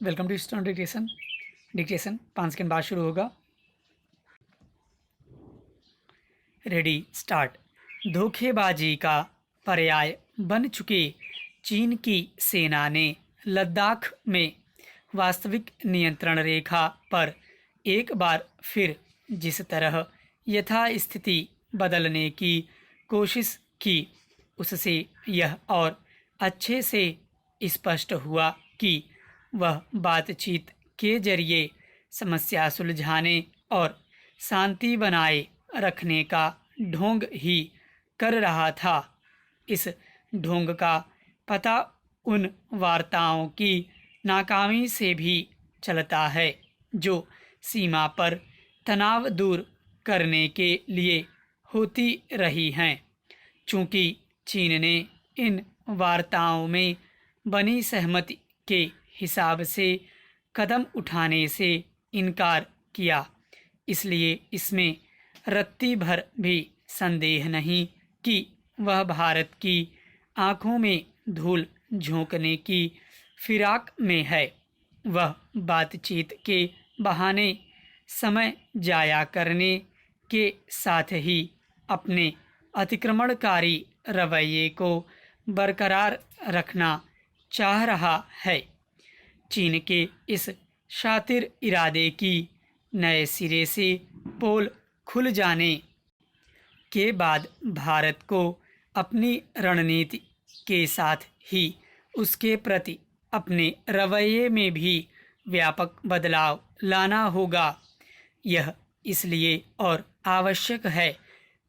Welcome to student dictation. Dictation 5 second बाद शुरू होगा। Ready start. धोखेबाजी का पर्याय बन चुके चीन की सेना ने लद्दाख में वास्तविक नियंत्रण रेखा पर एक बार फिर जिस तरह यथास्थिति बदलने की कोशिश की, उससे यह और अच्छे से स्पष्ट हुआ कि वह बातचीत के जरिए समस्या सुलझाने और शांति बनाए रखने का ढोंग ही कर रहा था। इस ढोंग का पता उन वार्ताओं की नाकामी से भी चलता है जो सीमा पर तनाव दूर करने के लिए होती रही हैं। चूंकि चीन ने इन वार्ताओं में बनी सहमति के हिसाब से कदम उठाने से इनकार किया, इसलिए इसमें रत्ती भर भी संदेह नहीं कि वह भारत की आंखों में धूल झोंकने की फिराक में है। वह बातचीत के बहाने समय जाया करने के साथ ही अपने अतिक्रमणकारी रवैये को बरकरार रखना चाह रहा है। चीन के इस शातिर इरादे की नए सिरे से पोल खुल जाने के बाद भारत को अपनी रणनीति के साथ ही उसके प्रति अपने रवैये में भी व्यापक बदलाव लाना होगा। यह इसलिए और आवश्यक है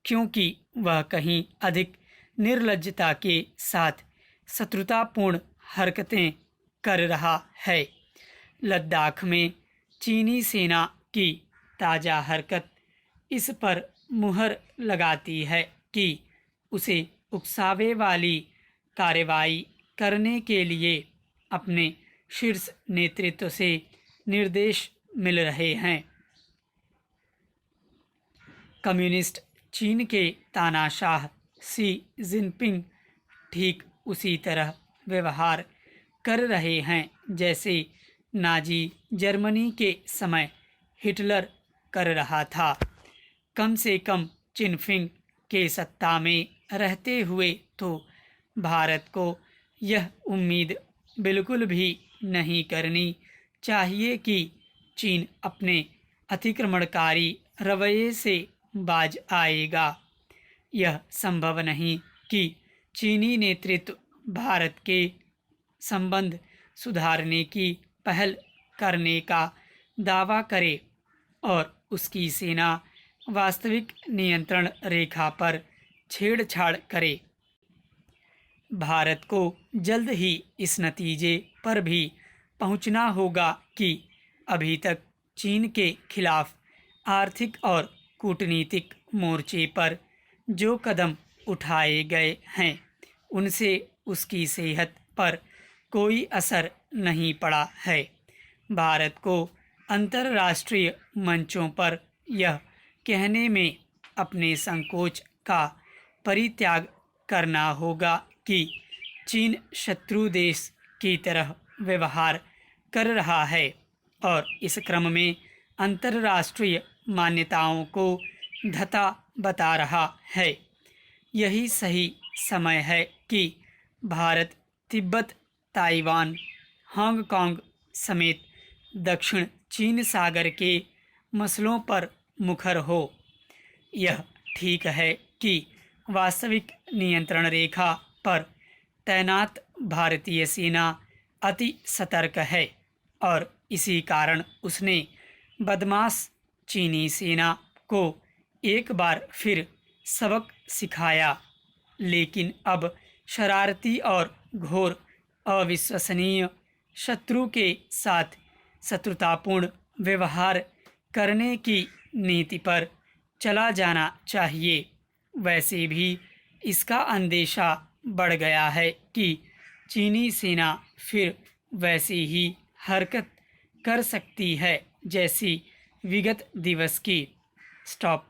क्योंकि वह कहीं अधिक निर्लज्जता के साथ शत्रुतापूर्ण हरकतें कर रहा है। लद्दाख में चीनी सेना की ताज़ा हरकत इस पर मुहर लगाती है कि उसे उकसावे वाली कार्रवाई करने के लिए अपने शीर्ष नेतृत्व से निर्देश मिल रहे हैं। कम्युनिस्ट चीन के तानाशाह शी जिनपिंग ठीक उसी तरह व्यवहार कर रहे हैं जैसे नाजी जर्मनी के समय हिटलर कर रहा था। कम से कम चिनफिंग के सत्ता में रहते हुए तो भारत को यह उम्मीद बिल्कुल भी नहीं करनी चाहिए कि चीन अपने अतिक्रमणकारी रवैये से बाज आएगा। यह संभव नहीं कि चीनी नेतृत्व भारत के संबंध सुधारने की पहल करने का दावा करे और उसकी सेना वास्तविक नियंत्रण रेखा पर छेड़छाड़ करे। भारत को जल्द ही इस नतीजे पर भी पहुंचना होगा कि अभी तक चीन के खिलाफ आर्थिक और कूटनीतिक मोर्चे पर जो कदम उठाए गए हैं उनसे उसकी सेहत पर कोई असर नहीं पड़ा है। भारत को अंतर्राष्ट्रीय मंचों पर यह कहने में अपने संकोच का परित्याग करना होगा कि चीन शत्रु देश की तरह व्यवहार कर रहा है और इस क्रम में अंतर्राष्ट्रीय मान्यताओं को धता बता रहा है। यही सही समय है कि भारत तिब्बत, ताइवान, हांगकांग समेत दक्षिण चीन सागर के मसलों पर मुखर हो। यह ठीक है कि वास्तविक नियंत्रण रेखा पर तैनात भारतीय सेना अति सतर्क है और इसी कारण उसने बदमाश चीनी सेना को एक बार फिर सबक सिखाया। लेकिन अब शरारती और घोर अविश्वसनीय शत्रु के साथ शत्रुतापूर्ण व्यवहार करने की नीति पर चला जाना चाहिए। वैसे भी इसका अंदेशा बढ़ गया है कि चीनी सेना फिर वैसी ही हरकत कर सकती है जैसी विगत दिवस की। स्टॉप।